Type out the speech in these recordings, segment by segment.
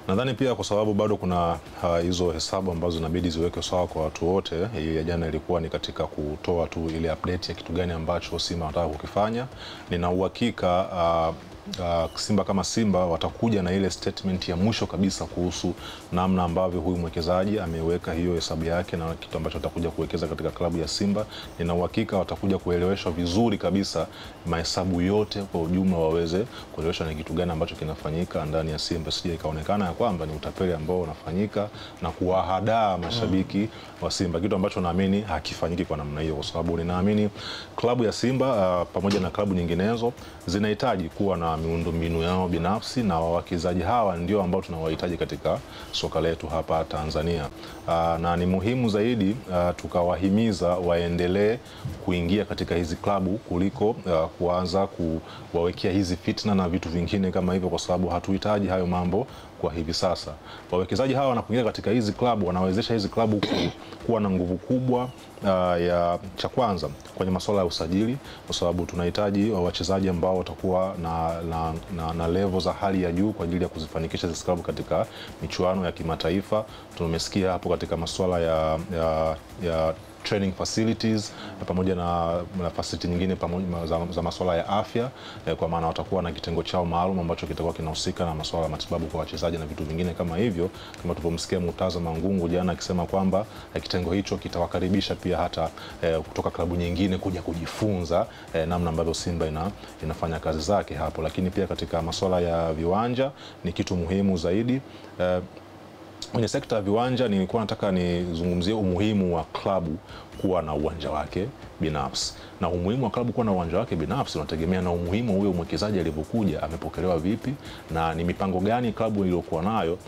Nadhani pia kwa sababu bado kuna hizo hesabu ambazo inabidi ziwekwe sawa kwa watu wote. Hii ya jana ilikuwa ni katika kutoa tu ile update ya kitu gani ambacho Simba wanataka kukifanya. Nina uhakika Simba kama Simba watakuja na ile statement ya mwisho kabisa kuhusu namna ambavyo huyu mwekezaji ameweka hiyo hesabu yake na kitu ambacho atakuja kuwekeza katika klabu ya Simba. Nina uhakika watakuja kueleweshwa vizuri kabisa mahesabu yote kwa ujumla, waweze kueleweshwa ni kitu gani ambacho kinafanyika ndani ya Simba, sije ikaonekana ya kwamba ni utapeli ambao unafanyika na kuwahadaa mashabiki wa Simba, kitu ambacho naamini hakifanyiki kwa namna hiyo, kwa sababu ninaamini klabu ya Simba pamoja na klabu nyinginezo zinahitaji kuwa na miundombinu yao binafsi, na wawekezaji hawa ndio ambao tunawahitaji katika soka letu hapa Tanzania. Na ni muhimu zaidi tukawahimiza waendelee kuingia katika hizi klabu kuliko kuanza kuwawekea hizi fitna na vitu vingine kama hivyo, kwa sababu hatuhitaji hayo mambo kwa hivi sasa. Wawekezaji hawa wanapoingia katika hizi klabu wanawezesha hizi klabu kuwa na nguvu kubwa ya cha kwanza kwenye masuala ya usajili, kwa sababu tunahitaji wachezaji ambao watakuwa na level za hali ya juu kwa ajili ya kuzifanikisha hizi klabu katika michuano ya kimataifa. Tumesikia hapo katika masuala ya training facilities pamoja na facility nyingine pamoja za masuala ya afya, kwa maana watakuwa na kitengo chao maalum ambacho kitakuwa kinahusika na masuala ya matibabu kwa wachezaji na vitu vingine kama hivyo, kama tulipomsikia Murtaza Mangungu jana akisema kwamba kitengo hicho kitawakaribisha pia hata kutoka klabu nyingine kuja kujifunza namna ambavyo Simba inafanya kazi zake hapo. Lakini pia katika masuala ya viwanja ni kitu muhimu zaidi. Kwenye sekta ya viwanja nilikuwa nataka nizungumzie umuhimu wa klabu kuwa na uwanja wake binafsi, na umuhimu wa klabu kuwa na uwanja wake binafsi unategemea na umuhimu wa huyo mwekezaji alivyokuja, amepokelewa vipi na ni mipango gani klabu iliyokuwa nayo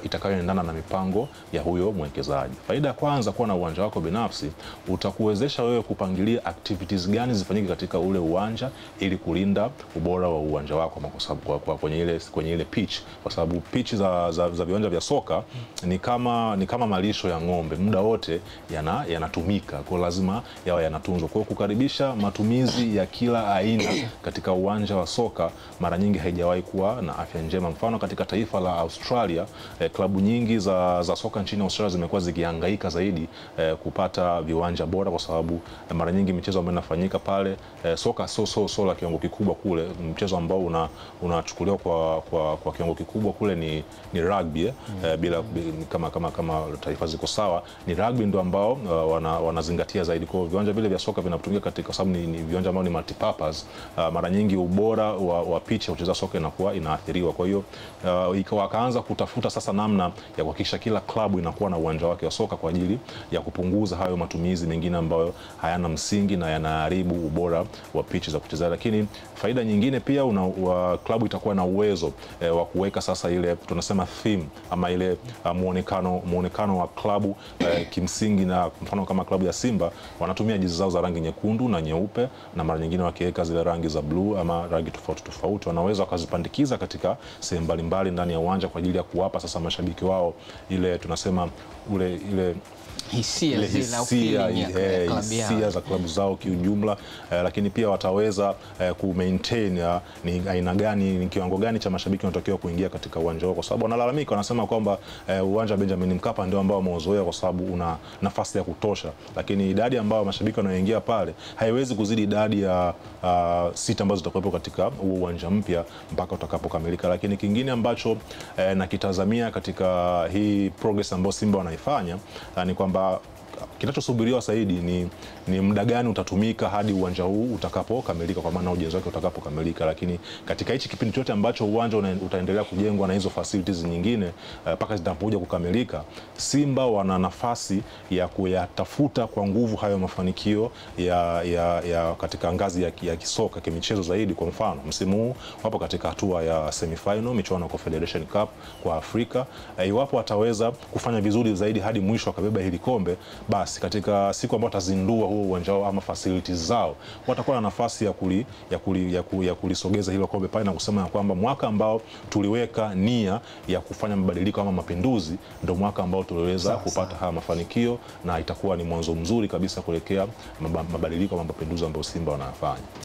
itakayoendana na mipango ya huyo mwekezaji. Faida ya kwanza, kuwa na uwanja wako binafsi utakuwezesha wewe kupangilia activities gani zifanyike katika ule uwanja ili kulinda ubora wa uwanja wako, kwa sababu kwenye ile pitch, kwa sababu pitch za viwanja vya soka ni kama malisho ya ng'ombe, muda wote yanatumika, kwa lazima yawe yanatunzwa. Kwa kukaribisha matumizi ya kila aina katika uwanja wa soka mara nyingi haijawahi kuwa na afya njema. Mfano, katika taifa la Australia, klabu nyingi za soka nchini Australia zimekuwa zikihangaika zaidi kupata viwanja bora, kwa sababu mara nyingi michezo ambayo inafanyika pale, soka so la kiwango kikubwa kule, mchezo ambao unachukuliwa kwa kiwango kikubwa kule ni rugby, bila kama taifa ziko sawa, ni rugby ndio ambao wanazingatia zaidi. Kwa viwanja vile vya soka vinatumika katika, sababu ni viwanja ambao ni multipurpose, mara nyingi ubora wa pitch ya kucheza soka inakuwa inaathiriwa. Kwa hiyo wakaanza kutafuta sasa namna ya kuhakikisha kila klabu inakuwa na uwanja wake wa soka kwa ajili ya kupunguza hayo matumizi mengine ambayo hayana msingi na yanaharibu ubora wa pitch za kucheza. Lakini faida nyingine pia, klabu itakuwa na uwezo wa kuweka sasa ile tunasema theme ama ile muonekano wa klabu kimsingi. Na mfano kama klabu ya Simba wanatumia jezi zao za rangi nyekundu na nyeupe, na mara nyingine wakiweka zile rangi za blue ama rangi tofauti, wanaweza wakazipandikiza katika sehemu mbalimbali ndani ya uwanja kwa ajili ya kuwapa sasa mashabiki wao ile tunasema ile hisia za klabu zao kiujumla. Lakini pia wataweza ku-maintain ni aina gani, ni kiwango gani cha mashabiki wanatakiwa kuingia katika uwanja wao, kwa sababu wanalalamika, wanasema kwamba uwanja wa Benjamin Mkapa ndio ambao wameuzoea kwa sababu una nafasi ya kutosha, lakini idadi ambayo mashabiki wanaoingia pale haiwezi kuzidi idadi ya sita ambazo zitakuwepo katika huo uwanja mpya mpaka utakapokamilika. Lakini kingine ambacho nakitazamia katika hii progress ambayo Simba wanaifanya ni kwamba kinachosubiriwa zaidi ni muda gani utatumika hadi uwanja huu utakapokamilika, kwa maana ujenzi wake utakapokamilika. Lakini katika hichi kipindi chote ambacho uwanja utaendelea kujengwa na hizo facilities nyingine mpaka zitapokuja kukamilika, Simba wana nafasi ya kuyatafuta kwa nguvu hayo mafanikio ya katika ngazi ya kisoka kimichezo zaidi. Kwa mfano, msimu huu wapo katika hatua ya semi-final michuano ya Confederation Cup kwa Afrika. Iwapo wataweza kufanya vizuri zaidi hadi mwisho wakabeba hili kombe, basi katika siku ambayo watazindua huo uwanja wao ama facilities zao, watakuwa na nafasi ya kulisogeza hilo kombe pale na kusema kwamba mwaka ambao tuliweka nia ya kufanya mabadiliko ama mapinduzi ndio mwaka ambao tuliweza kupata haya mafanikio, na itakuwa ni mwanzo mzuri kabisa kuelekea mabadiliko ama mapinduzi ambayo Simba wanafanya.